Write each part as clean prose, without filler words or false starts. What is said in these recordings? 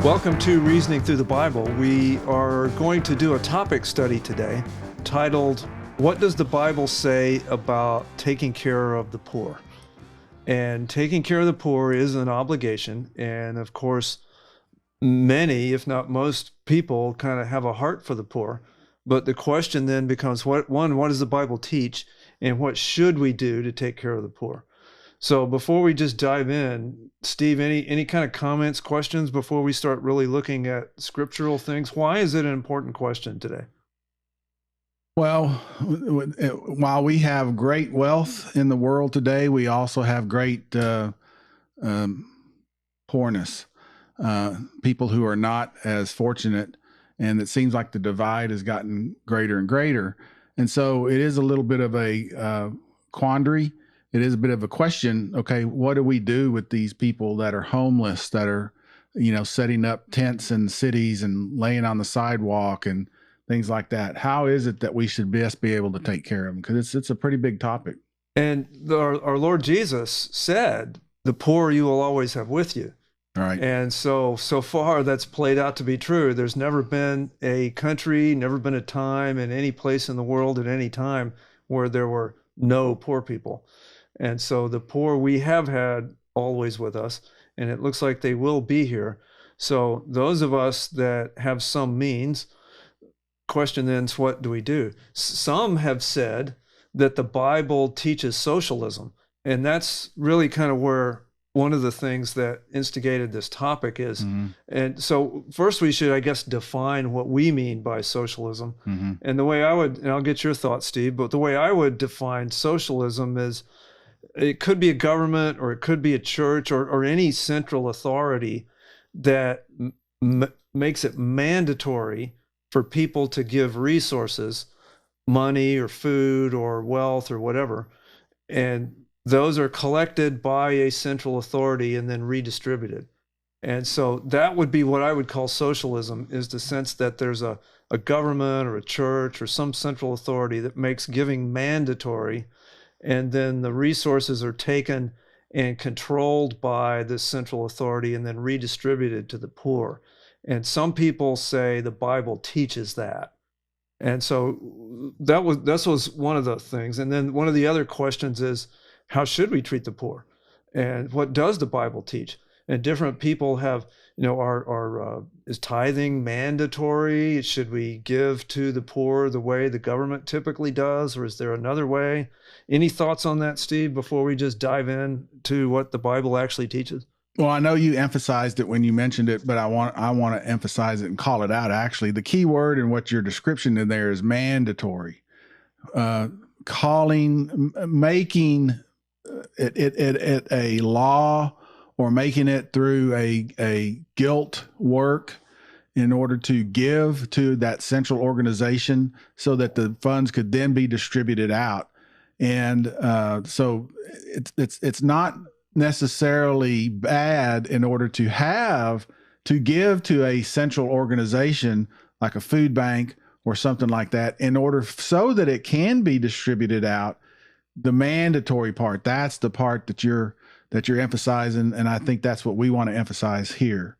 Welcome to Reasoning Through the Bible. We are going to do a topic study today titled, What Does the Bible Say About Taking Care of the Poor? And taking care of the poor is an obligation. And of course, many, if not most people, kind of have a heart for the poor. But the question then becomes, what does the Bible teach? And what should we do to take care of the poor? So before we just dive in, Steve, any kind of comments, questions before we start really looking at scriptural things? Why is it an important question today? Well, while we have great wealth in the world today, we also have great poorness. People who are not as fortunate, and it seems like the divide has gotten greater and greater. And so it is a little bit of a quandary. It is a bit of a question. Okay, what do we do with these people that are homeless, that are, setting up tents in cities and laying on the sidewalk and things like that? How is it that we should best be able to take care of them? Because it's a pretty big topic. And our Lord Jesus said, the poor you will always have with you. All right. And so far that's played out to be true. There's never been a country, never been a time in any place in the world at any time where there were no poor people. And so the poor we have had always with us, and it looks like they will be here. So those of us that have some means, question then is, what do we do? Some have said that the Bible teaches socialism, and that's really kind of where one of the things that instigated this topic is. Mm-hmm. And so first we should, I guess, define what we mean by socialism. Mm-hmm. And the way I would, and I'll get your thoughts, Steve, but the way I would define socialism is it could be a government, or it could be a church, or any central authority that makes it mandatory for people to give resources, money or food or wealth or whatever. And those are collected by a central authority and then redistributed. And so that would be what I would call socialism, is the sense that there's a government or a church or some central authority that makes giving mandatory, and then the resources are taken and controlled by this central authority and then redistributed to the poor. And some people say the Bible teaches that. And so this was one of the things. And then one of the other questions is, how should we treat the poor? And what does the Bible teach? And different people have, is tithing mandatory? Should we give to the poor the way the government typically does, or is there another way? Any thoughts on that, Steve, before we just dive in to what the Bible actually teaches? Well, I know you emphasized it when you mentioned it, but I want to emphasize it and call it out. Actually, the key word in what your description in there is mandatory. Making it a law, or making it through a guilt work in order to give to that central organization so that the funds could then be distributed out. And so it's not necessarily bad in order to give to a central organization like a food bank or something like that, in order so that it can be distributed out. The mandatory part, that's the part that you're emphasizing, and I think that's what we want to emphasize here.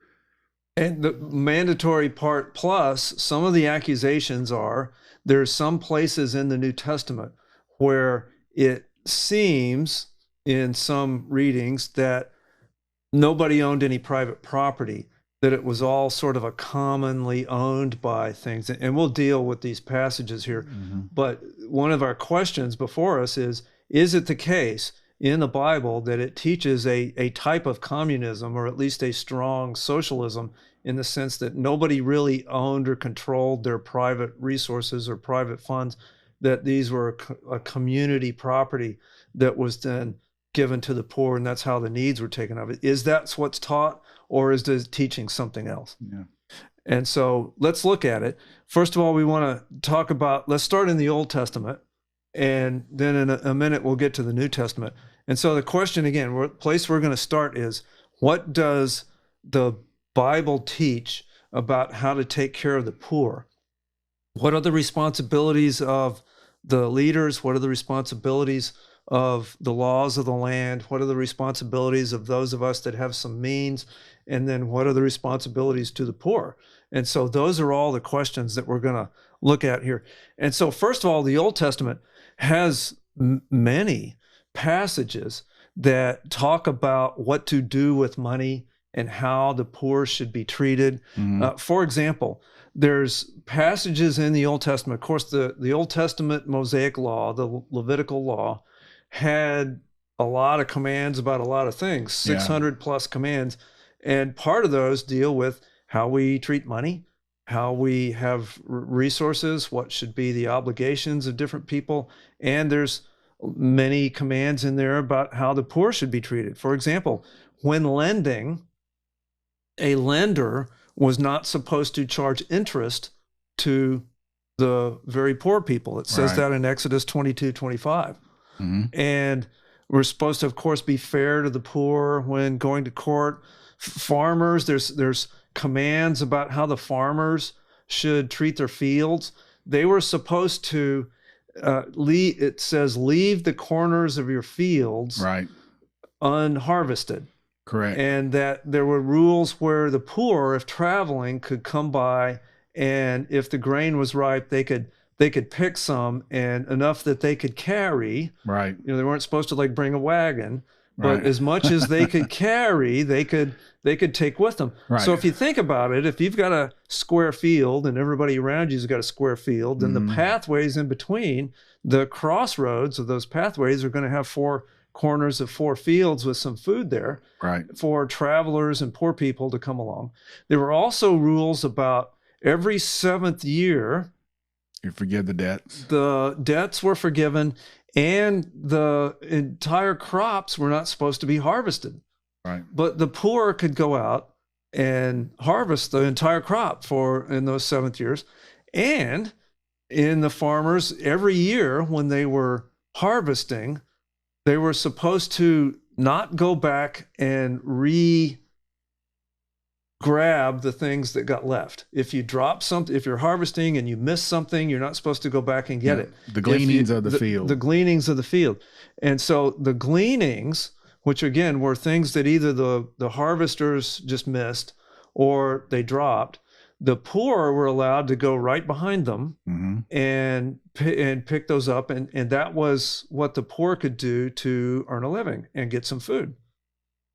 And the mandatory part, plus some of the accusations are, there's some places in the New Testament where it seems in some readings that nobody owned any private property, that it was all sort of a commonly owned by things. And we'll deal with these passages here. Mm-hmm. But one of our questions before us is it the case in the Bible that it teaches a type of communism, or at least a strong socialism, in the sense that nobody really owned or controlled their private resources or private funds, that these were a community property that was then given to the poor, and that's how the needs were taken of it? Is that what's taught, or is this teaching something else? Yeah. And so let's look at it. First of all, we want to talk about, let's start in the Old Testament, and then in a minute we'll get to the New Testament. And so the question again, the place we're going to start is, what does the Bible teach about how to take care of the poor? What are the responsibilities of the leaders? What are the responsibilities of the laws of the land? What are the responsibilities of those of us that have some means? And then what are the responsibilities to the poor? And so those are all the questions that we're going to look at here. And so first of all, the Old Testament has many passages that talk about what to do with money and how the poor should be treated. For example, there's passages in the Old Testament. Of course, the Old Testament Mosaic law, the Levitical law, had a lot of commands about a lot of things, 600 plus commands. And part of those deal with how we treat money, how we have resources, what should be the obligations of different people. And there's many commands in there about how the poor should be treated. For example, when lending, a lender was not supposed to charge interest to the very poor people. It says that in Exodus 22:25. And we're supposed to, of course, be fair to the poor when going to court. Farmers, there's commands about how the farmers should treat their fields. They were supposed to it says, leave the corners of your fields unharvested. Correct. And that there were rules where the poor, if traveling, could come by, and if the grain was ripe, they could pick some, and enough that they could carry. Right. You know, they weren't supposed to like bring a wagon, but as much as they could carry, they could take with them. Right. So if you think about it, if you've got a square field and everybody around you's got a square field, then the pathways in between, the crossroads of those pathways are going to have four corners of four fields with some food there for travelers and poor people to come along. There were also rules about every 7th year, you forgive the debts. The debts were forgiven, and the entire crops were not supposed to be harvested. Right. But the poor could go out and harvest the entire crop in those 7th years. And in the farmers, every year when they were harvesting, they were supposed to not go back and grab the things that got left. If you drop something, if you're harvesting and you miss something, you're not supposed to go back and get it. The gleanings of the field. The gleanings of the field. And so the gleanings, which again were things that either the harvesters just missed or they dropped, the poor were allowed to go right behind them and pick those up. And that was what the poor could do to earn a living and get some food.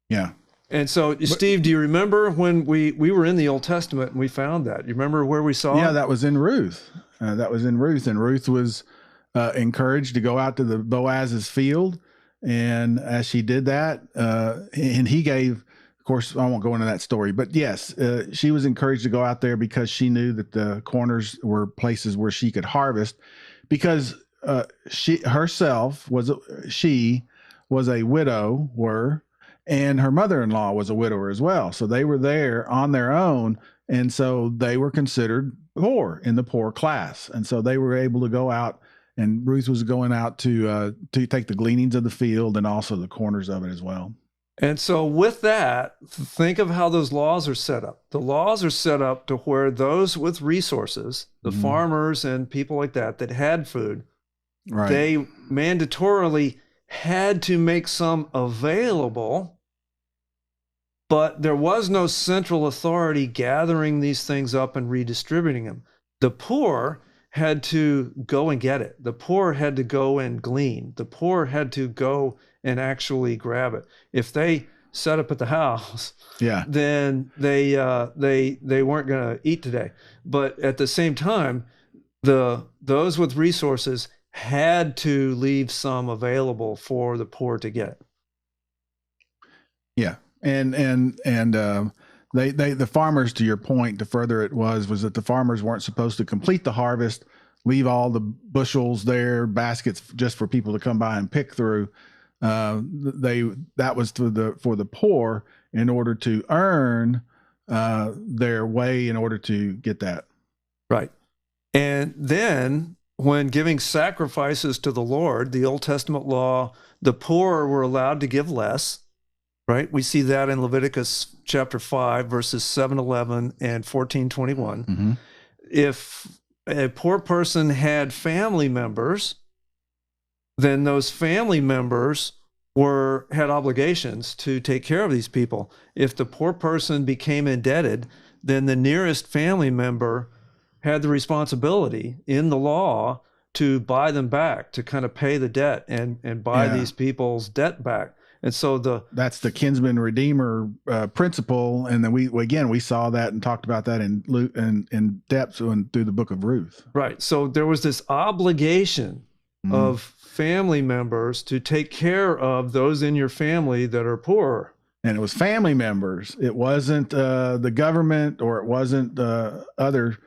Yeah. And so, Steve, do you remember when we were in the Old Testament and we found that? You remember where we saw it? Yeah, that was in Ruth. And Ruth was encouraged to go out to the Boaz's field. And as she did that, and he gave, of course, I won't go into that story, but yes, she was encouraged to go out there because she knew that the corners were places where she could harvest, because she herself was a widower, and her mother-in-law was a widower as well. So they were there on their own. And so they were considered poor, in the poor class. And so they were able to go out, and Ruth was going out to take the gleanings of the field and also the corners of it as well. And so with that, think of how those laws are set up. The laws are set up to where those with resources, the farmers and people like that had food, they mandatorily had to make some available, but there was no central authority gathering these things up and redistributing them. The poor had to go and get it. The poor had to go and glean. The poor had to go and actually grab it. If they set up at the house, then they weren't going to eat today. But at the same time, those with resources had to leave some available for the poor to get. Yeah. And the farmers, to your point, to further it was that the farmers weren't supposed to complete the harvest, leave all the bushels there, baskets just for people to come by and pick through. That was for the poor in order to earn their way in order to get that. Right. And then when giving sacrifices to the Lord, the Old Testament law, the poor were allowed to give less. Right? We see that in Leviticus chapter 5, verses 7:11 and 14:21. If a poor person had family members then those family members had obligations to take care of these people. If the poor person became indebted, then the nearest family member had the responsibility in the law to buy them back, to kind of pay the debt and buy these people's debt back. And so that's the kinsman redeemer principle, and then we saw that and talked about that in depth through the book of Ruth. Right. So there was this obligation of family members to take care of those in your family that are poor. And it was family members. It wasn't the government, or it wasn't other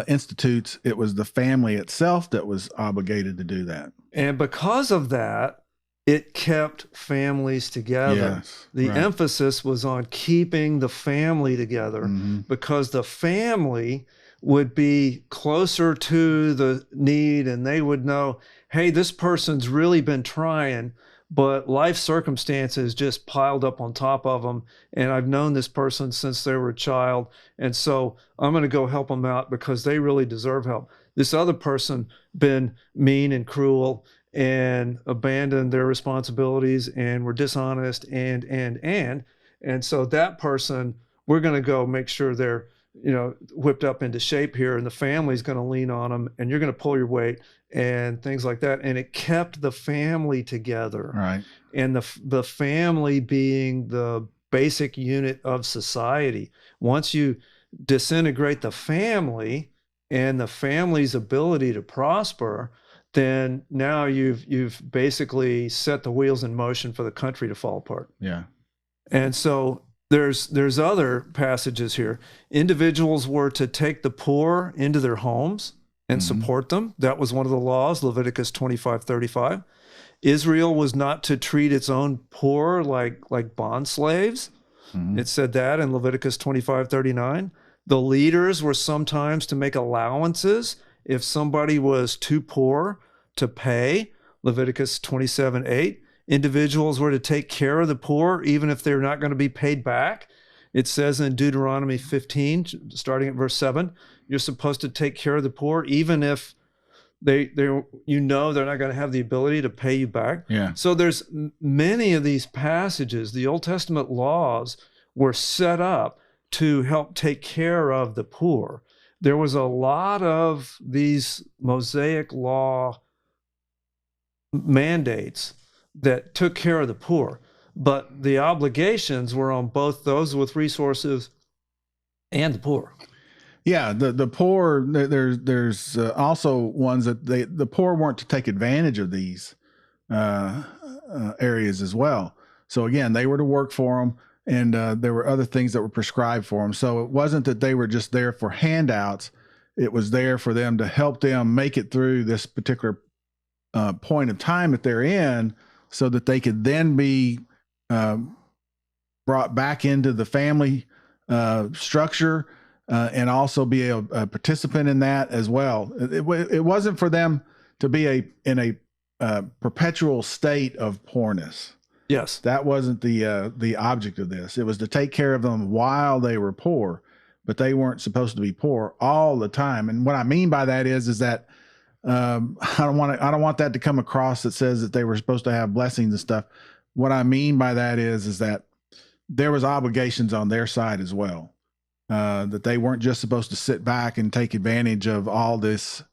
institutes. It was the family itself that was obligated to do that. And because of that, it kept families together. Yes, the emphasis was on keeping the family together, because the family would be closer to the need, and they would know, hey, this person's really been trying, but life circumstances just piled up on top of them. And I've known this person since they were a child. And so I'm going to go help them out because they really deserve help. This other person been mean and cruel and abandoned their responsibilities and were dishonest and so that person, we're going to go make sure they're, whipped up into shape here, and the family's going to lean on them, and you're going to pull your weight and things like that. And it kept the family together. Right. And the family being the basic unit of society. Once you disintegrate the family and the family's ability to prosper, then now you've basically set the wheels in motion for the country to fall apart. Yeah. And so there's other passages here. Individuals were to take the poor into their homes and support them. That was one of the laws, Leviticus 25:35. Israel was not to treat its own poor like bond slaves. It said that in Leviticus 25:39. The leaders were sometimes to make allowances if somebody was too poor to pay, Leviticus 27:8. Individuals were to take care of the poor, even if they're not going to be paid back. It says in Deuteronomy 15, starting at verse 7, you're supposed to take care of the poor, even if they're not going to have the ability to pay you back. Yeah. So there's many of these passages. The Old Testament laws were set up to help take care of the poor. There was a lot of these Mosaic law mandates that took care of the poor, but the obligations were on both those with resources and the poor. Yeah, the poor. There's also ones that the poor weren't to take advantage of these areas as well. So again, they were to work for them, and there were other things that were prescribed for them. So it wasn't that they were just there for handouts. It was there for them to help them make it through this particular point of time that they're in, so that they could then be brought back into the family structure and also be a participant in that as well. It wasn't for them to be in a perpetual state of poorness. Yes. That wasn't the object of this. It was to take care of them while they were poor, but they weren't supposed to be poor all the time. And what I mean by that is that I don't want that to come across that says that they were supposed to have blessings and stuff. What I mean by that is that there was obligations on their side as well, that they weren't just supposed to sit back and take advantage of all this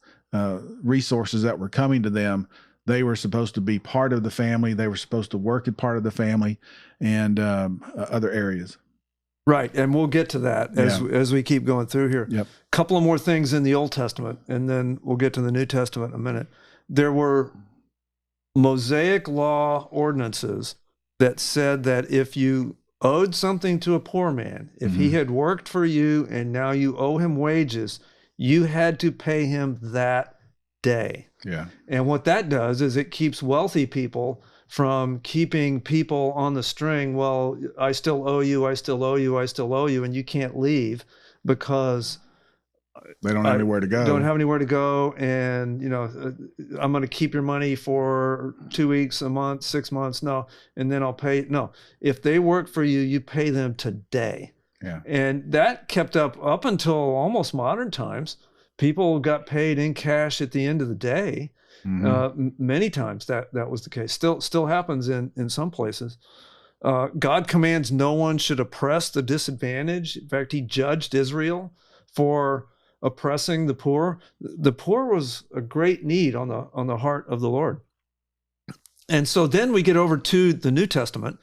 resources that were coming to them. They were supposed to be part of the family. They were supposed to work as part of the family and other areas. Right, and we'll get to that as we keep going through here. Yep. Couple of more things in the Old Testament, and then we'll get to the New Testament in a minute. There were Mosaic law ordinances that said that if you owed something to a poor man, if he had worked for you and now you owe him wages, you had to pay him that day. Yeah. And what that does is it keeps wealthy people from keeping people on the string. Well, I still owe you, I still owe you, I still owe you, and you can't leave because they don't have anywhere to go. Don't have anywhere to go, and I'm going to keep your money for 2 weeks, a month, 6 months, no, and then I'll pay. No, if they work for you, you pay them today. Yeah, and that kept up until almost modern times. People got paid in cash at the end of the day. Many times that was the case. Still happens in some places. God commands no one should oppress the disadvantaged. In fact, he judged Israel for oppressing the poor. The poor was a great need on the heart of the Lord. And so then we get over to the New Testament.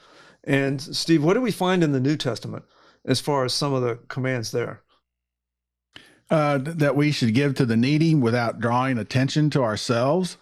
And Steve, what do we find in the New Testament as far as some of the commands there? That we should give to the needy without drawing attention to ourselves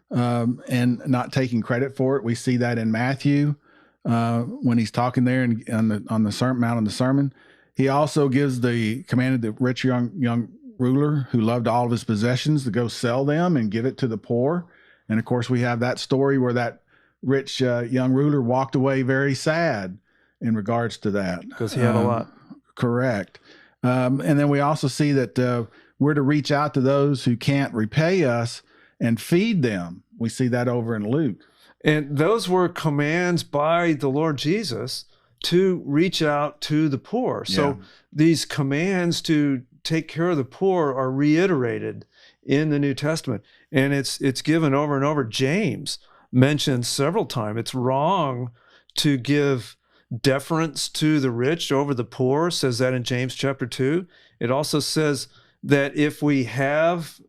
and not taking credit for it. We see that in Matthew when he's talking there on the sermon, Mount of the Sermon. He also gives the commanded the rich young ruler who loved all of his possessions to go sell them and give it to the poor. And of course, we have that story where that rich young ruler walked away very sad in regards to that. Because he had a lot. Correct. And then we also see that we're to reach out to those who can't repay us and feed them. We see that over in Luke. And those were commands by the Lord Jesus to reach out to the poor. So these commands to take care of the poor are reiterated in the New Testament. And it's given over and over. James mentioned several times it's wrong to give deference to the rich over the poor, says that in James chapter 2. It also says that if we have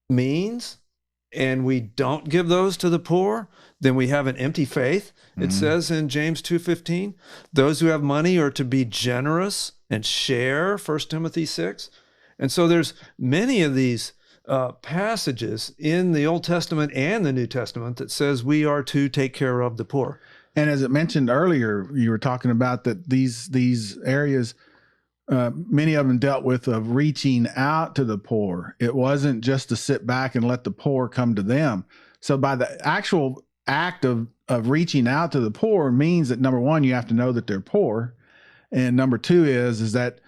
means and we don't give those to the poor, then we have an empty faith. It says in James 2:15, those who have money are to be generous and share, 1 Timothy 6. And so there's many of these passages in the Old Testament and the New Testament that says we are to take care of the poor. And as it mentioned earlier, you were talking about that these areas, many of them dealt with of reaching out to the poor. It wasn't just to sit back and let the poor come to them. So by the actual act of reaching out to the poor means that, number one, you have to know that they're poor. And number two is that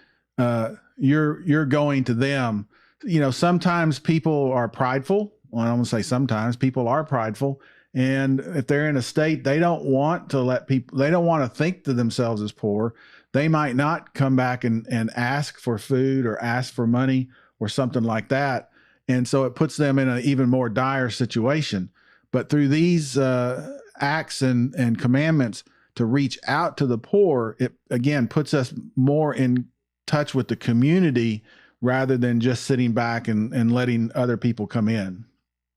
you're going to them. You know, sometimes people are prideful. Well, I'm going to say sometimes people are prideful. And if they're in a state, they don't want to think to themselves as poor. They might not come back and ask for food or ask for money or something like that. And so it puts them in an even more dire situation. But through these acts and commandments to reach out to the poor, it again puts us more in touch with the community rather than just sitting back and letting other people come in.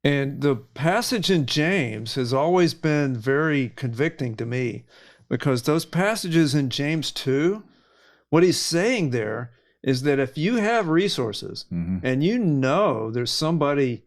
And the passage in James has always been very convicting to me, because those passages in James 2, what he's saying there is that if you have resources and you know there's somebody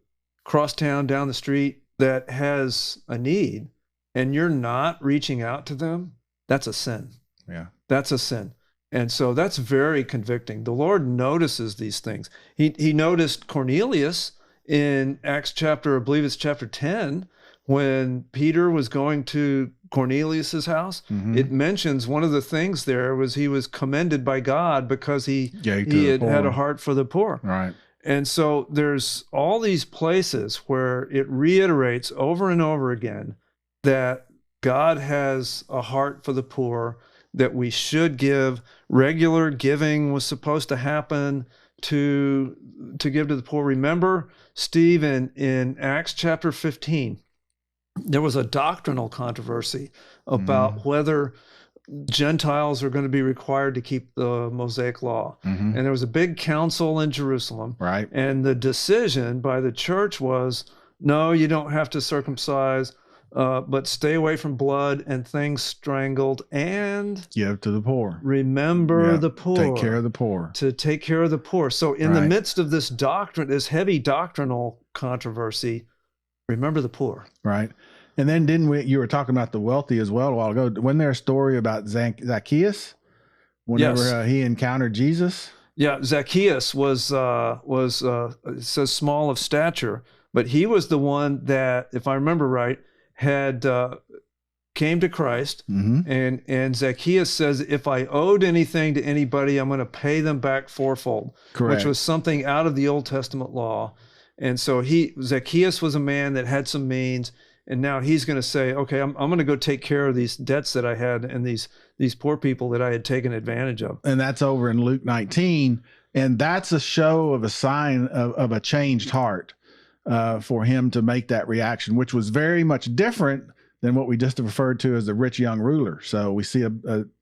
across town, down the street, that has a need and you're not reaching out to them, that's a sin. Yeah. That's a sin. And so that's very convicting. The Lord notices these things. He noticed Cornelius in Acts chapter, I believe it's chapter 10, when Peter was going to Cornelius's house. It mentions one of the things there was he was commended by God because he had a heart for the poor. Right. And so there's all these places where it reiterates over and over again that God has a heart for the poor, that we should give. Regular giving was supposed to happen to give to the poor. Remember, Steve, in Acts chapter 15, there was a doctrinal controversy about whether Gentiles are going to be required to keep the Mosaic law. And there was a big council in Jerusalem. Right. And the decision by the church was, no, you don't have to circumcise, but stay away from blood and things strangled, and give to the poor. Remember the poor. Take care of the poor. To take care of the poor. So in the midst of this doctrine, this heavy doctrinal controversy, remember the poor. Right. And then you were talking about the wealthy as well a while ago. Wasn't there a story about Zacchaeus whenever he encountered Jesus? Yeah, Zacchaeus was it says small of stature, but he was the one that, if I remember right, had came to Christ, and Zacchaeus says, if I owed anything to anybody, I'm going to pay them back fourfold. Correct. Which was something out of the Old Testament law. And so Zacchaeus was a man that had some means, and now he's going to say, okay, I'm going to go take care of these debts that I had and these poor people that I had taken advantage of. And that's over in Luke 19, and that's a show of a sign of a changed heart. for him to make that reaction, which was very much different than what we just referred to as the rich young ruler. So we see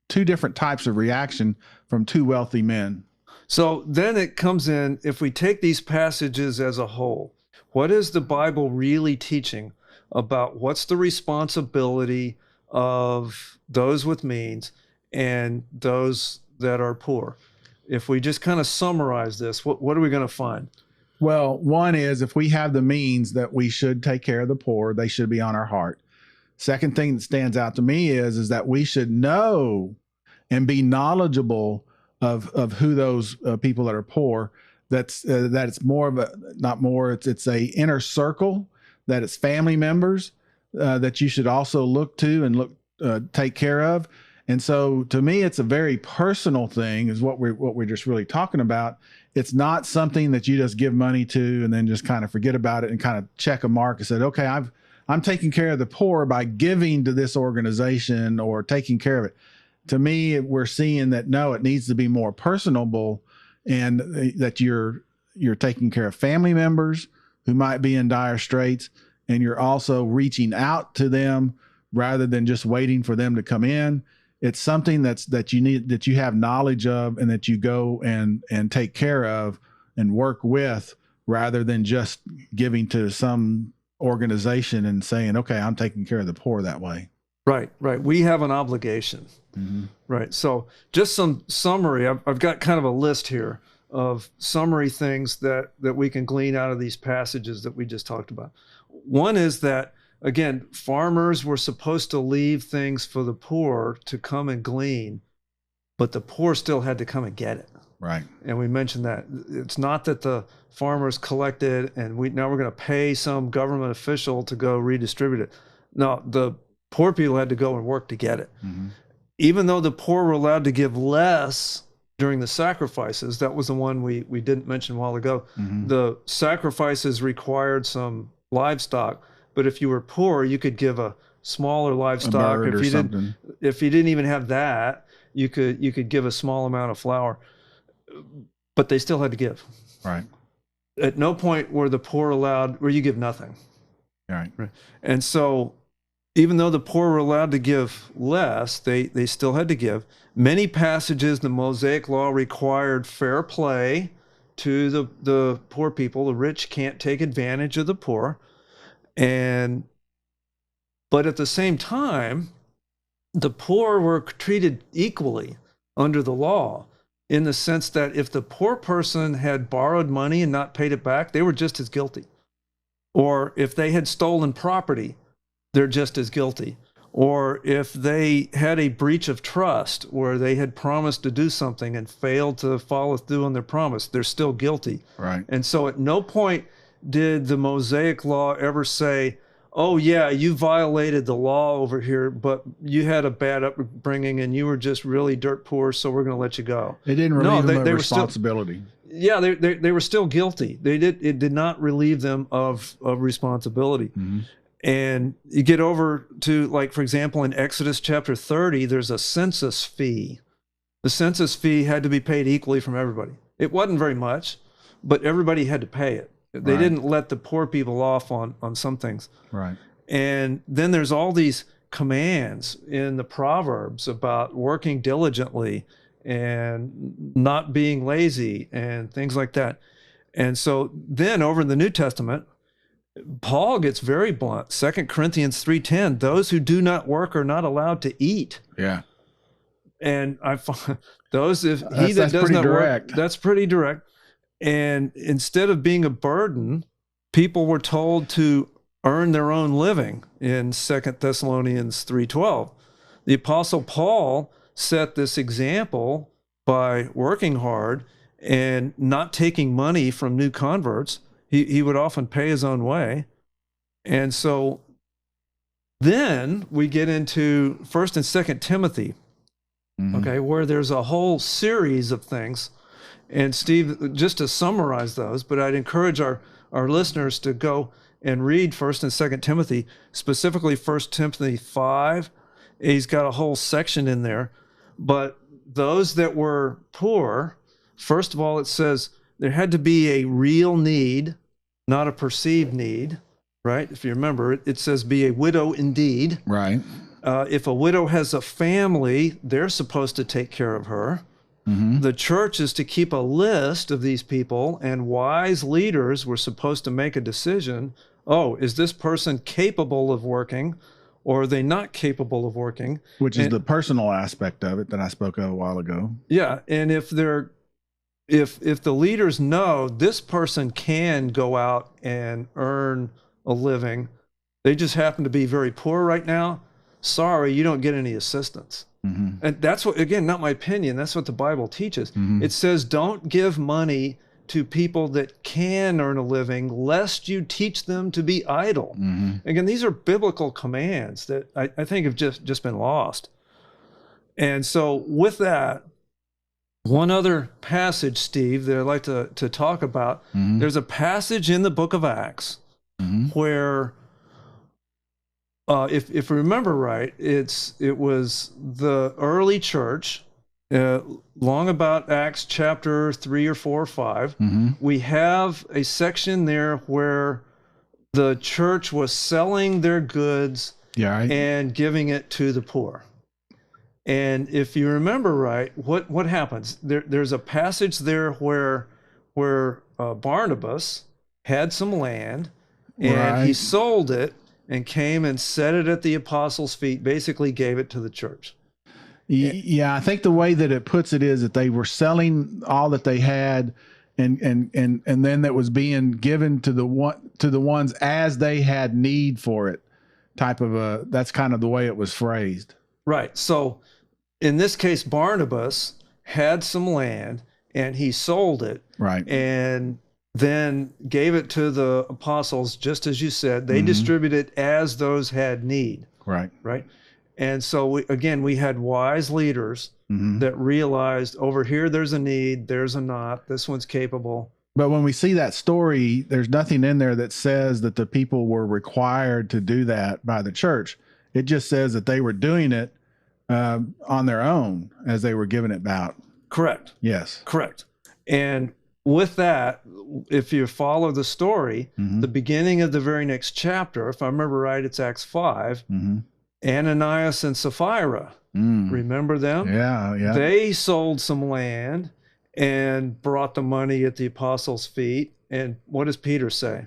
two different types of reaction from two wealthy men. So then it comes in, if we take these passages as a whole, what is the Bible really teaching about what's the responsibility of those with means and those that are poor? If we just kind of summarize this, what are we going to find? Well, one is if we have the means that we should take care of the poor, they should be on our heart. Second thing that stands out to me is that we should know and be knowledgeable of who those people that are poor. That it's more of a, not more, it's a inner circle, that it's family members that you should also look to and take care of. And so to me, it's a very personal thing, is what we're just really talking about. It's not something that you just give money to and then just kind of forget about it and kind of check a mark and said, okay, I'm taking care of the poor by giving to this organization or taking care of it. To me, we're seeing that, no, it needs to be more personable, and that you're taking care of family members who might be in dire straits, and you're also reaching out to them rather than just waiting for them to come in. It's something that you have knowledge of, and that you go and take care of and work with, rather than just giving to some organization and saying, okay, I'm taking care of the poor that way. Right. We have an obligation. Mm-hmm. Right. So just some summary. I've got kind of a list here of summary things that we can glean out of these passages that we just talked about. One is that, again, farmers were supposed to leave things for the poor to come and glean, but the poor still had to come and get it. Right. And we mentioned that it's not that the farmers collected and now we're going to pay some government official to go redistribute it. No, the poor people had to go and work to get it. Mm-hmm. Even though the poor were allowed to give less during the sacrifices, that was the one we didn't mention a while ago. Mm-hmm. The sacrifices required some livestock, but if you were poor, you could give a smaller livestock. If you didn't even have that, you could give a small amount of flour, but they still had to give. Right. At no point were the poor allowed where you give nothing. Right. And so, even though the poor were allowed to give less, they still had to give. Many passages in the Mosaic Law required fair play to the poor people. The rich can't take advantage of the poor. But at the same time, the poor were treated equally under the law, in the sense that if the poor person had borrowed money and not paid it back, they were just as guilty. Or if they had stolen property, they're just as guilty. Or if they had a breach of trust where they had promised to do something and failed to follow through on their promise, they're still guilty. Right. And so at no point did the Mosaic Law ever say, oh yeah, you violated the law over here, but you had a bad upbringing and you were just really dirt poor, so we're going to let you go. It didn't relieve them of responsibility. They were still guilty. It did not relieve them of responsibility. Mm-hmm. And you get over to, like, for example, in Exodus chapter 30, there's a census fee. The census fee had to be paid equally from everybody. It wasn't very much, but everybody had to pay it. They didn't let the poor people off on some things. Right. And then there's all these commands in the Proverbs about working diligently and not being lazy and things like that. And so then over in the New Testament, Paul gets very blunt. 2 Corinthians 3:10, those who do not work are not allowed to eat. Yeah. And I find those, if he that does not work, that's pretty direct. And instead of being a burden, people were told to earn their own living in 2 Thessalonians 3:12. The Apostle Paul set this example by working hard and not taking money from new converts. He would often pay his own way. And so then we get into 1st and 2nd Timothy, mm-hmm. okay, where there's a whole series of things. And Steve, just to summarize those, but I'd encourage our listeners to go and read 1st and 2nd Timothy, specifically 1 Timothy 5. He's got a whole section in there. But those that were poor, first of all, it says there had to be a real need not a perceived need, right? If you remember, it says be a widow indeed. Right. If a widow has a family, they're supposed to take care of her. Mm-hmm. The church is to keep a list of these people, and wise leaders were supposed to make a decision. Oh, is this person capable of working, or are they not capable of working? Which is the personal aspect of it that I spoke of a while ago. Yeah, and if the leaders know this person can go out and earn a living, they just happen to be very poor right now, sorry, you don't get any assistance. Mm-hmm. And that's what, again, not my opinion, that's what the Bible teaches. Mm-hmm. It says don't give money to people that can earn a living, lest you teach them to be idle. Mm-hmm. Again, these are biblical commands that I think have just been lost. And so with that, one other passage, Steve, that I'd like to talk about, Mm-hmm. there's a passage in the book of Acts Mm-hmm. where, if we remember right, it was the early church, long about Acts chapter 3 or 4 or 5. Mm-hmm. We have a section there where the church was selling their goods and giving it to the poor. And if you remember right, what happens? There's a passage there where Barnabas had some land, and he sold it and came and set it at the apostles' feet, basically gave it to the church. Yeah, I think the way that it puts it is that they were selling all that they had, and then that was being given to the ones as they had need for it. That's kind of the way it was phrased. Right. So in this case, Barnabas had some land and he sold it. Right. And then gave it to the apostles, just as you said. They Mm-hmm. distributed as those had need. Right. Right. And so we had wise leaders Mm-hmm. that realized over here there's a need, there's a not, this one's capable. But when we see that story, there's nothing in there that says that the people were required to do that by the church. It just says that they were doing it on their own as they were giving it out. Correct. Yes. Correct. And with that, if you follow the story, Mm-hmm. the beginning of the very next chapter, if I remember right, it's Acts 5, Mm-hmm. Ananias and Sapphira. Remember them? Yeah, yeah. They sold some land and brought the money at the apostles' feet. And what does Peter say?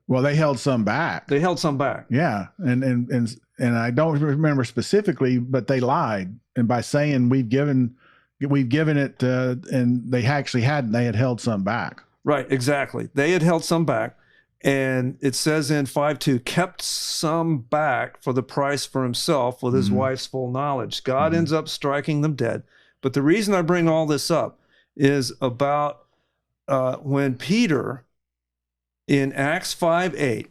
Well, they held some back. They held some back. Yeah, and I don't remember specifically, but they lied, and by saying we've given it, and they had held some back. Right, exactly. They had held some back, and it says in 5:2, kept some back for the price for himself with his Mm-hmm. wife's full knowledge. God Mm-hmm. ends up striking them dead. But the reason I bring all this up is about when Peter, in Acts 5:8,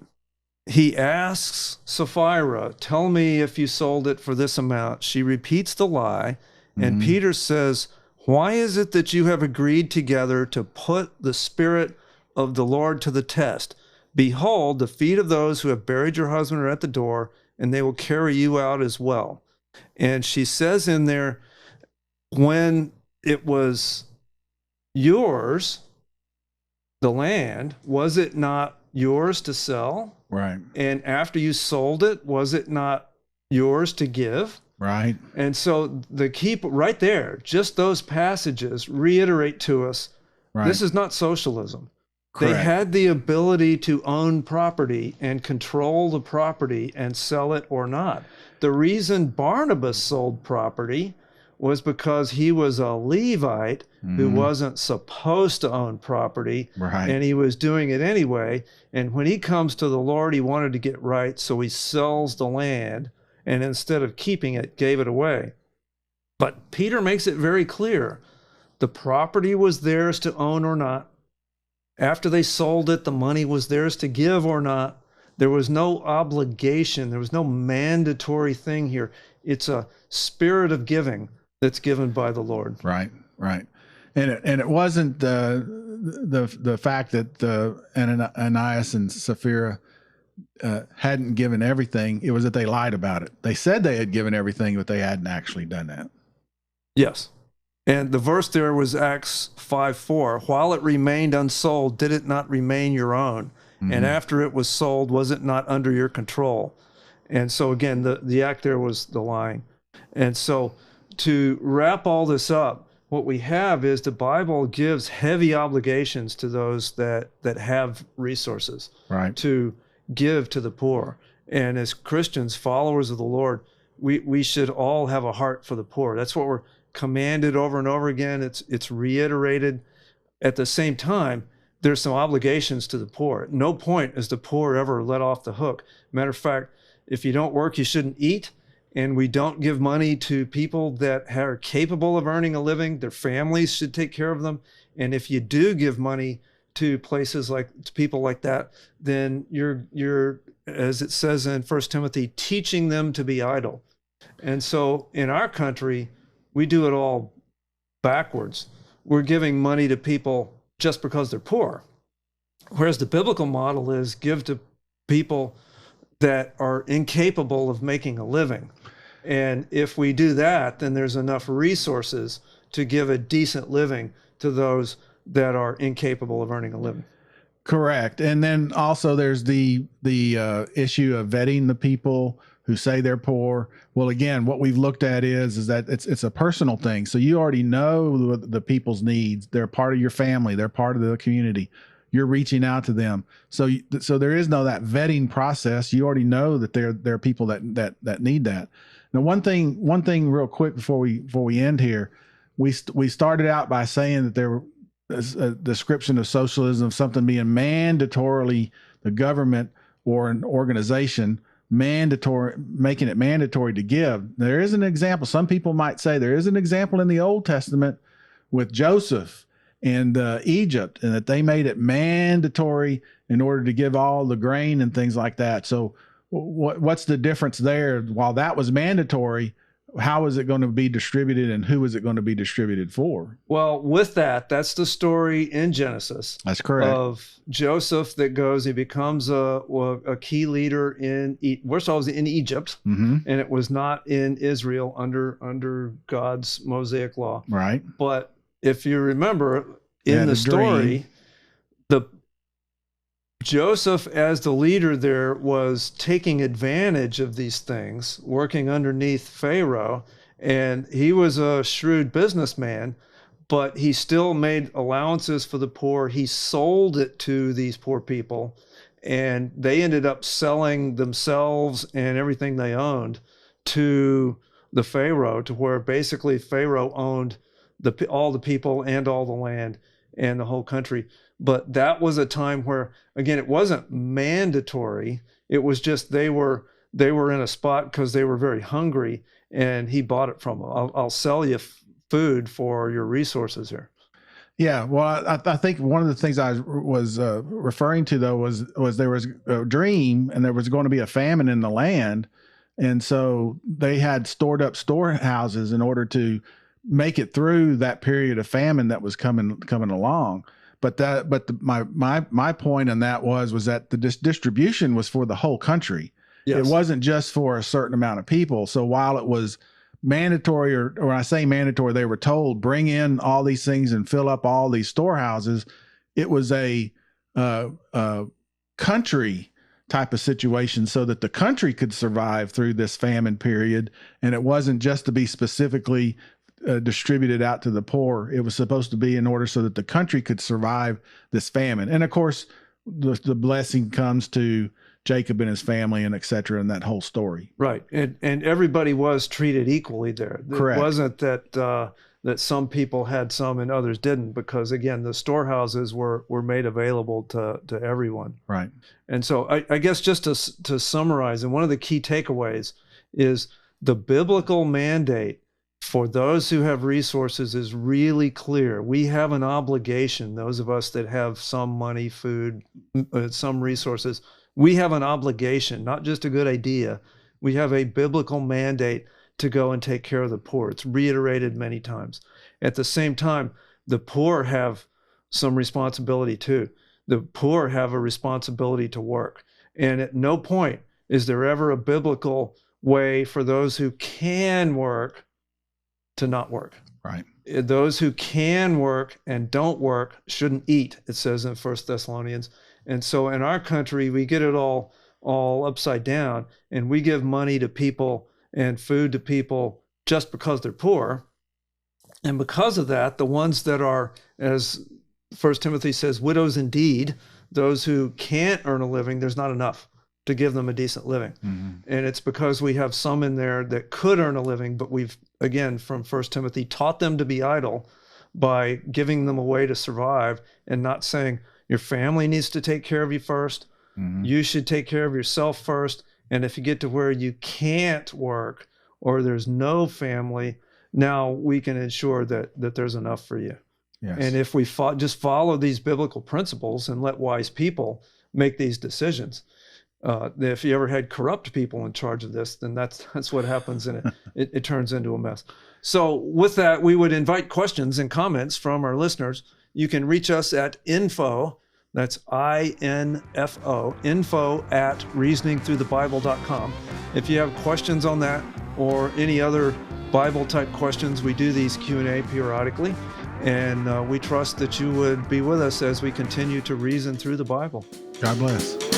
he asks Sapphira, tell me if you sold it for this amount. She repeats the lie, and Mhm. Peter says, why is it that you have agreed together to put the Spirit of the Lord to the test? Behold, the feet of those who have buried your husband are at the door, and they will carry you out as well. And she says in there, when it was yours, the land, was it not yours to sell? Right. And after you sold it, was it not yours to give? Right. And so the key right there, just those passages reiterate to us, Right. this is not socialism. They Correct. had the ability to own property and control the property and sell it or not. The reason Barnabas sold property was because he was a Levite who Mhm. wasn't supposed to own property, Right. and he was doing it anyway. And when he comes to the Lord, he wanted to get right, so he sells the land, and instead of keeping it, gave it away. But Peter makes it very clear. The property was theirs to own or not. After they sold it, the money was theirs to give or not. There was no obligation. There was no mandatory thing here. It's a spirit of giving that's given by the Lord. Right. Right. And it wasn't the fact that Ananias and Sapphira hadn't given everything. It was that they lied about it. They said they had given everything, but they hadn't actually done that. Yes. And the verse there was Acts 5:4. While it remained unsold, did it not remain your own? And after it was sold, was it not under your control? And so again, the act there was the lying. And so to wrap all this up, what we have is the Bible gives heavy obligations to those that have resources, right, to give to the poor. And as Christians, followers of the Lord, we should all have a heart for the poor. That's what we're commanded over and over again. It's reiterated. At the same time, there's some obligations to the poor. At no point is the poor ever let off the hook. Matter of fact, if you don't work, you shouldn't eat. And we don't give money to people that are capable of earning a living. Their families should take care of them. And if you do give money to places like to people like that, then you're, as it says in 1 Timothy, teaching them to be idle. And so in our country, we do it all backwards. We're giving money to people just because they're poor. Whereas the biblical model is give to people that are incapable of making a living. And if we do that, then there's enough resources to give a decent living to those that are incapable of earning a living. Correct. And then also there's the issue of vetting the people who say they're poor. Well, again, what we've looked at is that it's a personal thing. So you already know the people's needs. They're part of your family. They're part of the community. You're reaching out to them. So there is no that vetting process. You already know that there are people that need that. Now, one thing real quick before we end here, we started out by saying that there was a description of socialism, something being mandatorily the government or an organization making it mandatory to give. There is an example. Some people might say there is an example in the Old Testament with Joseph and Egypt, and that they made it mandatory in order to give all the grain and things like that. So what's the difference there? While that was mandatory, how is it going to be distributed, and who is it going to be distributed for? Well, with that's the story in Genesis. That's correct. Of Joseph that goes, he becomes a key leader in, first of all, it was in Egypt, and it was not in Israel under God's Mosaic law. Right. But if you remember in the story, Joseph, as the leader there, was taking advantage of these things, working underneath Pharaoh, and he was a shrewd businessman, but he still made allowances for the poor. He sold it to these poor people, and they ended up selling themselves and everything they owned to the Pharaoh, to where basically Pharaoh owned all the people and all the land and the whole country. But that was a time where, again, it wasn't mandatory. It was just they were in a spot because they were very hungry, and he bought it from them. I'll sell you food for your resources here. Yeah, well, I think one of the things I was referring to, though, was there was a dream, and there was going to be a famine in the land, and so they had stored up storehouses in order to make it through that period of famine that was coming along. But my point on that was that the distribution was for the whole country. Yes. It wasn't just for a certain amount of people. So while it was mandatory, or when I say mandatory, they were told bring in all these things and fill up all these storehouses. It was a country type of situation so that the country could survive through this famine period, and it wasn't just to be specifically distributed out to the poor. It was supposed to be in order so that the country could survive this famine. And of course, the blessing comes to Jacob and his family, and et cetera, and that whole story. Right. And everybody was treated equally there. Correct. It wasn't that some people had some and others didn't, because again, the storehouses were made available to everyone. Right. And so I guess just to summarize, and one of the key takeaways is the biblical mandate for those who have resources is really clear. We have an obligation, those of us that have some money, food, some resources, we have an obligation, not just a good idea. We have a biblical mandate to go and take care of the poor. It's reiterated many times. At the same time, the poor have some responsibility too. The poor have a responsibility to work. And at no point is there ever a biblical way for those who can work to not work. Right. Those who can work and don't work shouldn't eat, it says in 1 Thessalonians. And so in our country, we get it all upside down, and we give money to people and food to people just because they're poor. And because of that, the ones that are, as 1 Timothy says, widows indeed, those who can't earn a living, there's not enough to give them a decent living. Mm-hmm. And it's because we have some in there that could earn a living, but we've, again, from 1 Timothy, taught them to be idle by giving them a way to survive and not saying, your family needs to take care of you first. Mm-hmm. You should take care of yourself first. And if you get to where you can't work or there's no family, now we can ensure that there's enough for you. Yes. And if we just follow these biblical principles and let wise people make these decisions, if you ever had corrupt people in charge of this, then that's what happens, and it turns into a mess. So with that, we would invite questions and comments from our listeners. You can reach us at info, that's INFO, info@reasoningthroughthebible.com. If you have questions on that or any other Bible-type questions, we do these Q&A periodically, and we trust that you would be with us as we continue to reason through the Bible. God bless.